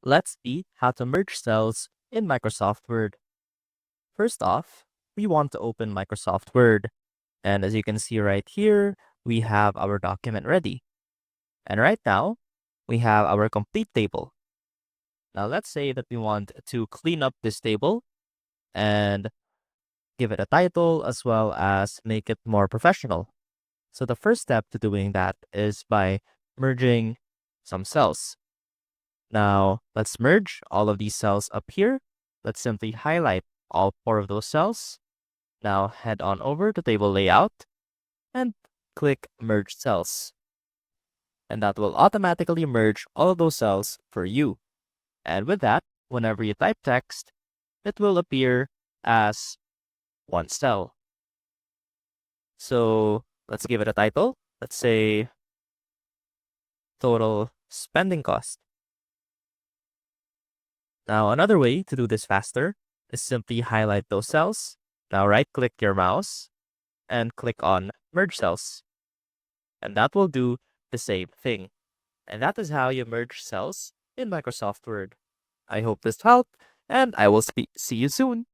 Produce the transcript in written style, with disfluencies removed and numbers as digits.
Let's see how to merge cells in Microsoft Word. First off, we want to open Microsoft Word. And as you can see right here, we have our document ready. And right now, we have our complete table. Now let's say that we want to clean up this table and give it a title as well as make it more professional. So the first step to doing that is by merging some cells. Now, let's merge all of these cells up here. Let's simply highlight all 4 of those cells. Now head on over to table layout and click merge cells. And that will automatically merge all of those cells for you. And with that, whenever you type text, it will appear as one cell. So let's give it a title. Let's say total spending cost. Now, another way to do this faster is simply highlight those cells. Now, right click your mouse and click on Merge Cells. And that will do the same thing. And that is how you merge cells in Microsoft Word. I hope this helped, and I will see you soon.